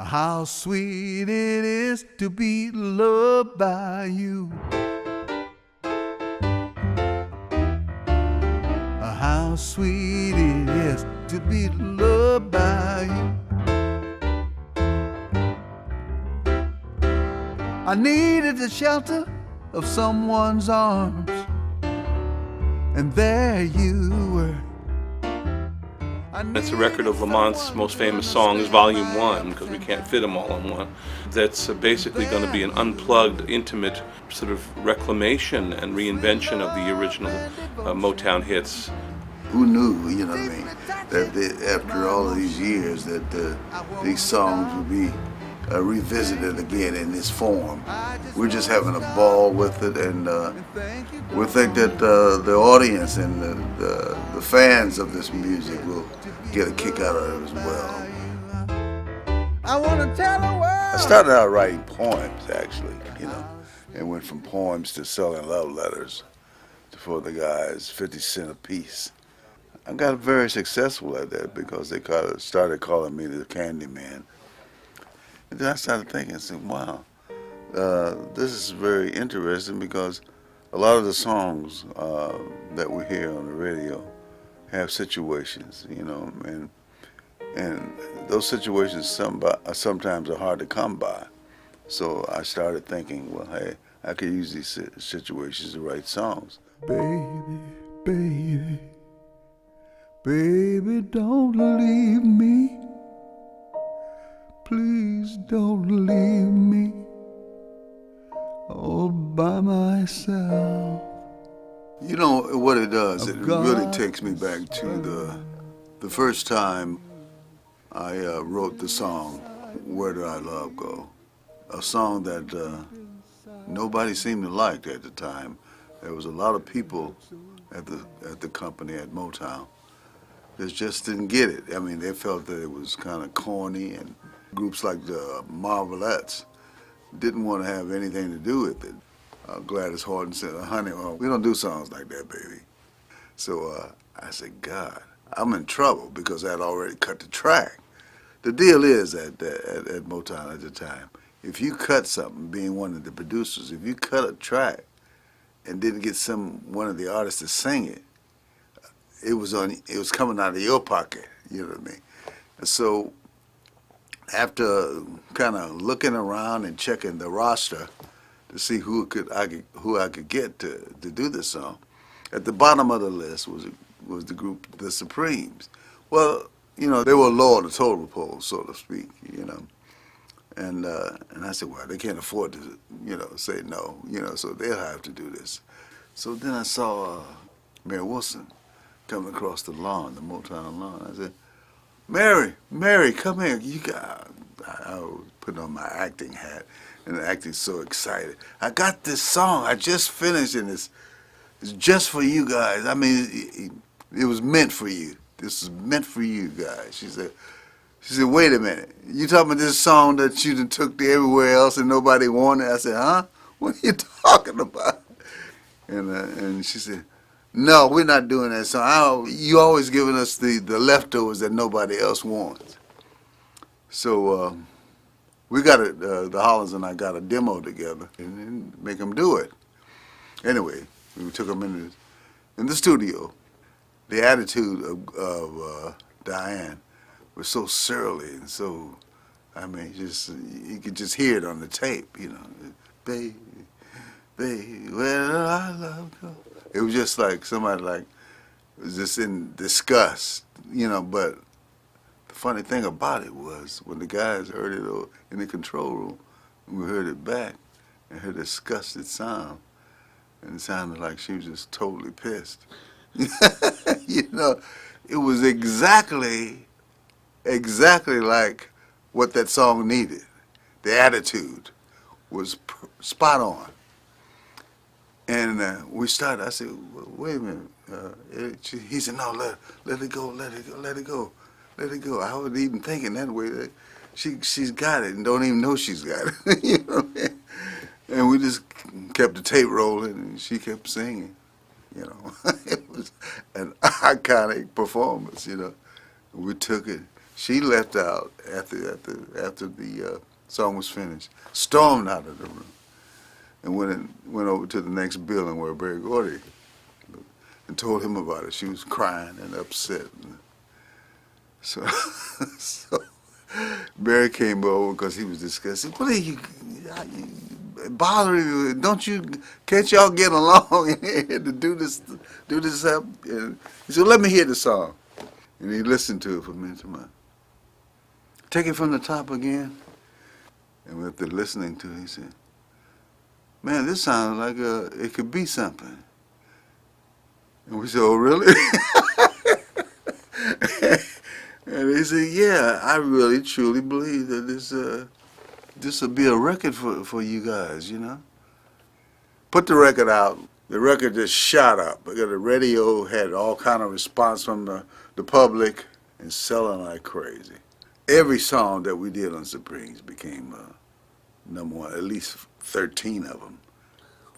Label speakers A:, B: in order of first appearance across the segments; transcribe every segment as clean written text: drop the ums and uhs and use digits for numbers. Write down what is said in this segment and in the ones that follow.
A: How sweet it is to be loved by you. How sweet it is to be loved by you. I needed the shelter of someone's arms, and there you were.
B: It's a record of Lamont's most famous songs, Volume 1, because we can't fit them all in one. That's basically going to be an unplugged, intimate sort of reclamation and reinvention of the original Motown hits.
C: Who knew, you know what I mean, that after all of these years that these songs would be revisited again in this form. We're just having a ball with it, and we think that the audience and the fans of this music will get a kick out of it as well. I started out writing poems, actually, you know, and went from poems to selling love letters for the guys, 50 cents a piece. I got very successful at that because they started calling me the Candy Man. And then I started thinking, I said, wow, this is very interesting because a lot of the songs that we hear on the radio have situations, you know, and those situations sometimes are hard to come by. So I started thinking, well, hey, I could use these situations to write songs.
A: Baby, baby, baby, don't leave me. Please don't leave me all by myself.
C: You know what it does? It really takes me back to the first time I wrote the song, Where Did Our Love Go? A song that nobody seemed to like at the time. There was a lot of people at the company at Motown that just didn't get it. I mean, they felt that it was kind of corny, and groups like the Marvelettes didn't want to have anything to do with it. Gladys Horton said, honey, we don't do songs like that, baby. So I said, God, I'm in trouble because I'd already cut the track. The deal is at Motown at the time, if you cut something, being one of the producers, if you cut a track and didn't get one of the artists to sing it, it was coming out of your pocket, you know what I mean? So after kind of looking around and checking the roster to see who I could get to do this song, at the bottom of the list was the group The Supremes. Well, you know, they were low on the totem pole, so to speak, you know. And I said, well, they can't afford to, you know, say no, you know, so they'll have to do this. So then I saw Mary Wilson coming across the lawn, the Motown lawn. I said, Mary, come here. I was putting on my acting hat and acting so excited. I got this song. I just finished, and it's just for you guys. I mean, it was meant for you. This is meant for you guys. She said, wait a minute. You talking about this song that you done took to everywhere else and nobody wanted? I said, huh? What are you talking about? And she said, no, we're not doing that song. You always giving us the leftovers that nobody else wants. So we got the Hollands and I got a demo together and make them do it. Anyway, we took them in the studio. The attitude of Diane was so surly and so, I mean, just you could just hear it on the tape, you know. Baby, where did our love go? It was just like somebody was just in disgust, you know, but the funny thing about it was when the guys heard it in the control room, we heard it back and heard a disgusted sound, and it sounded like she was just totally pissed. You know, it was exactly like what that song needed. The attitude was spot on. And we started, I said, wait a minute. He said, no, let it go. I wasn't even thinking that way. She's got it and don't even know she's got it. You know what I mean? And we just kept the tape rolling and she kept singing, you know. It was an iconic performance, you know. We took it. She left out after the song was finished, stormed out of the room, and went over to the next building where Barry Gordy and told him about it. She was crying and upset. So, so Barry came over because he was discussing. What are you bothering you? Can't y'all get along and to do this up? And he said, let me hear the song. And he listened to it for a minute. Take it from the top again. And after listening to it, he said, man, this sounds like it could be something. And we said, oh, really? And he said, yeah, I really, truly believe that this will be a record for you guys, you know? Put the record out. The record just shot up. Because the radio had all kind of response from the public and selling like crazy. Every song that we did on Supremes became number one, at least 13 of them.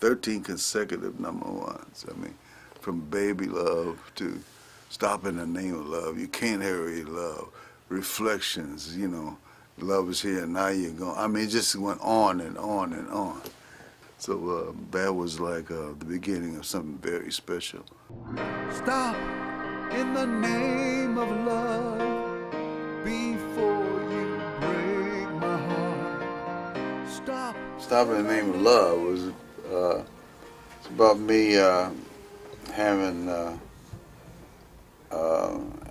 C: 13 consecutive number ones. I mean, from Baby Love to Stop in the Name of Love, You Can't Hurry Love, Reflections, you know, Love Is Here, Now You're Gone. I mean, it just went on and on and on. So that was like the beginning of something very special.
A: Stop in the name of love before you break my heart. Stop.
C: Stop in the Name of Love was it's about me having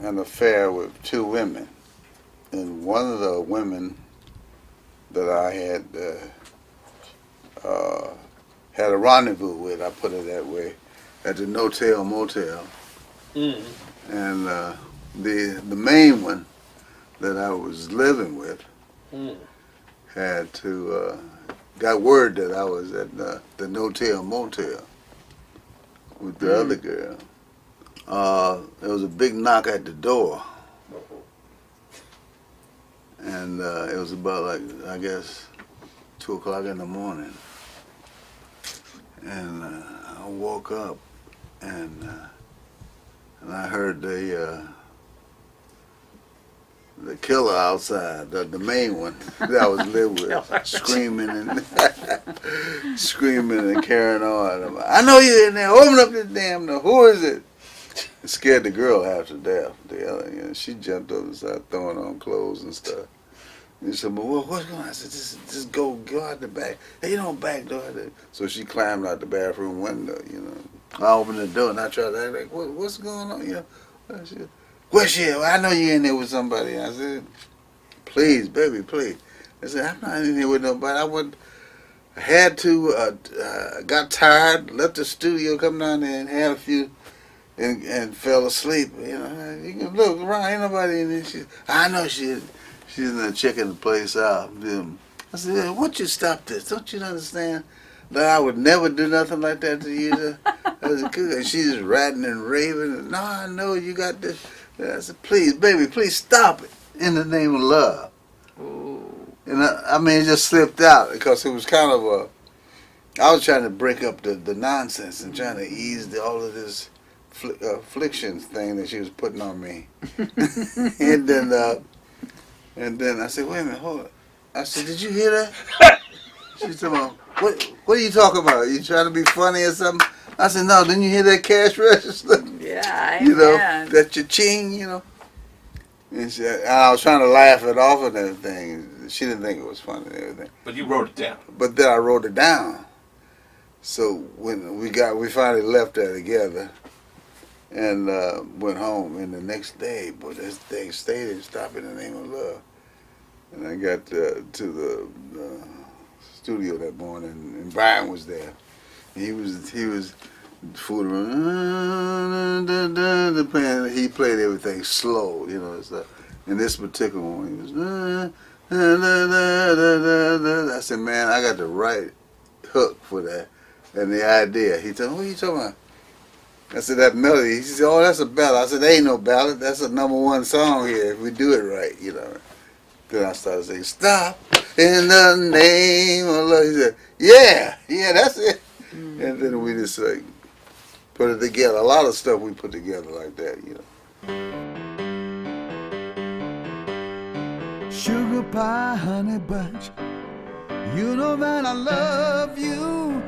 C: an affair with two women. And one of the women that I had a rendezvous with, I put it that way, at the No-Tell Motel. Mm. And the main one that I was living with had to got word that I was at the No-Tell Motel with the other girl. There was a big knock at the door. And it was about like, I guess, 2 o'clock in the morning. And I woke up and I heard the killer outside, the main one that I was living with, screaming and carrying on. I know you're in there. Open up this damn door. Who is it? It scared the girl half to death. She jumped up and started throwing on clothes and stuff. And she said, well, what's going on? I said, just go out the back. Hey, you don't back door. So she climbed out the bathroom window, you know. I opened the door and I tried to act like, what's going on? You know, where's she? Well, I know you're in there with somebody. I said, please, baby, please. I said, I'm not in here with nobody. I had to, got tired, left the studio, come down there and had a few, and fell asleep. You know, you can look around, ain't nobody in there. I know she's in there checking the place out. I said, why don't you stop this? Don't you understand that I would never do nothing like that to you? And she's ratting and raving. No, I know you got this. I said, please, baby, please stop it in the name of love. Ooh. And I mean, it just slipped out because it was kind of I was trying to break up the nonsense and trying to ease all of this affliction thing that she was putting on me. And then I said, wait a minute, hold on. I said, did you hear that? She said, well, what are you talking about? You trying to be funny or something? I said, no, didn't you hear that cash register?
D: Yeah,
C: you know, that cha-ching, you know. And I was trying to laugh it off and everything. She didn't think it was funny and everything.
B: But you wrote it down.
C: But then I wrote it down. So when we finally left there together and went home. And the next day, boy, this thing stayed and stopped in the name of love. And I got to the studio that morning, and Brian was there. And he was fooling around, playing. He played everything slow, you know. So in this particular one, he was. I said, man, I got the right hook for that, and the idea. He told me, what are you talking about? I said, that melody. He said, oh, that's a ballad. I said, there ain't no ballad. That's a #1 song here if we do it right, you know. Then I started saying, stop in the name of love. He said, yeah, that's it. And then we just like put it together. A lot of stuff we put together like that, you know.
A: sugar pie, honey bunch. You know that I love you.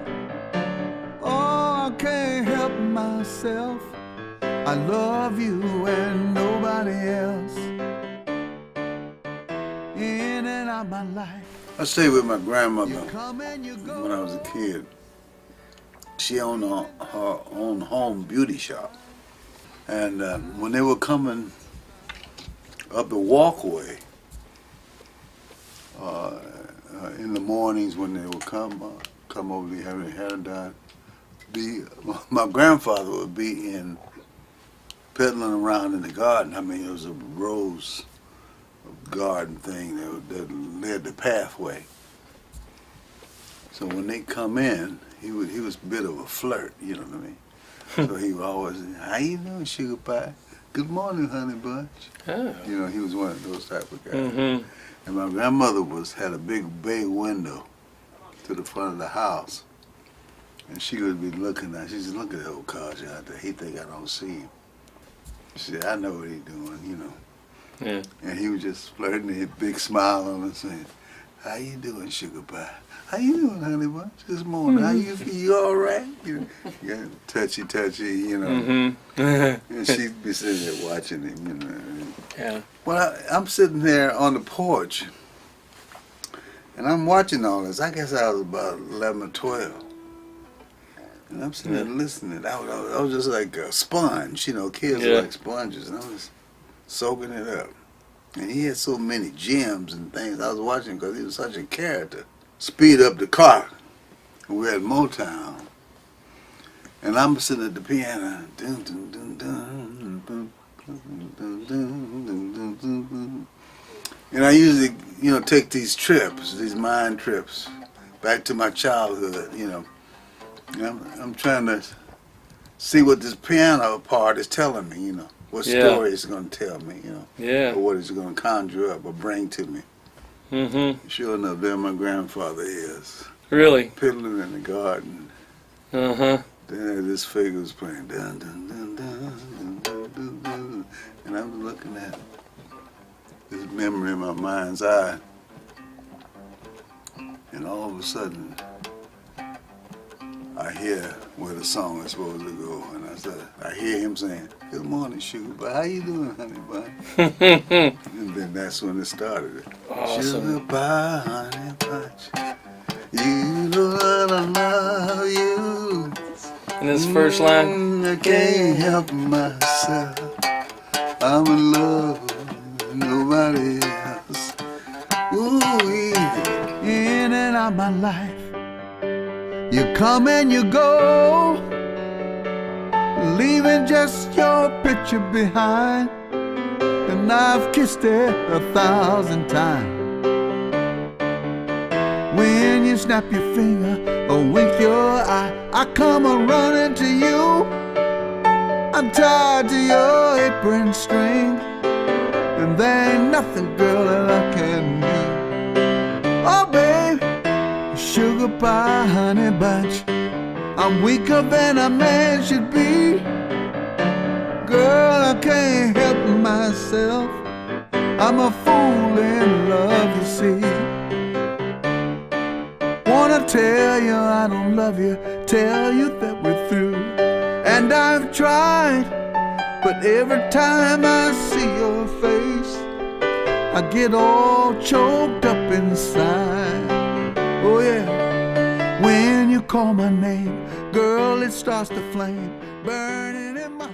A: Oh, I can't help myself. I love you and nobody else. In and out my life.
C: I stayed with my grandmother
A: You come and you go.
C: when I was a kid. She owned her own home beauty shop. And when they were coming up the walkway, in the mornings when they would come over to have their hair done, my grandfather would be in peddling around in the garden. I mean, it was a rose garden thing that led the pathway. So when they come in, he was a bit of a flirt, you know what I mean? So he would always say, "How you doing, sugar pie? Good morning, honey bunch."
B: Oh.
C: You know, he was one of those type of guys.
B: Mm-hmm.
C: And my grandmother had a big bay window to the front of the house. And she would be looking at, she said, "Look at that old codger out there. He think I don't see him." She said, "I know what he's doing, you know."
B: Yeah.
C: And he was just flirting, a big smile on him, saying, "How you doing, sugar pie? How you doing, honey bunch? This morning, how you feel? You all right?" You know, yeah, touchy, you know.
B: Mm-hmm.
C: And she'd be sitting there watching him, you know.
B: Yeah.
C: Well, I'm sitting there on the porch, and I'm watching all this. I guess I was about 11 or 12. And I'm sitting there listening. I was just like a sponge, you know, kids are like sponges, and I was soaking it up. And he had so many gems and things. I was watching because he was such a character. Speed up the car. We're at Motown. And I'm sitting at the piano. Dun, dun, dun, dun, dun, dun, dun, dun, dun. And I usually, you know, take these trips, these mind trips, back to my childhood, you know. And I'm trying to see what this piano part is telling me, you know. What story it's going to tell me, you know.
B: Yeah.
C: Or what it's going to conjure up or bring to me.
B: Mm-hmm.
C: Sure enough, there my grandfather is.
B: Really?
C: Piddling in the garden.
B: Uh-huh.
C: Then this figure was playing. Dun, dun, dun, dun, dun, dun, dun, dun. And I was looking at this memory in my mind's eye. And all of a sudden, I hear where the song is supposed to go. And I hear him saying, "Good morning, sugar pie. How you doing, honey bun?" And then that's when it started.
B: Awesome.
C: Sugar pie, honey bunch. You know that I love you.
B: And his first line?
C: I can't help myself. I'm in love with nobody else. Ooh, yeah.
A: In and out my life. You come and you go, leaving just your picture behind. And I've kissed it 1,000 times. When you snap your finger or wink your eye, I come a-running to you. I'm tied to your apron string, and there ain't nothing, girl, that I can do. Oh, babe, sugar pie, honey bunch, I'm weaker than a man should be. Girl, I can't help myself. I'm a fool in love, you see. Wanna tell you I don't love you, tell you that we're through. And I've tried, but every time I see your face, I get all choked up inside. Oh yeah, when you call my name, girl, it starts to flame, burning in my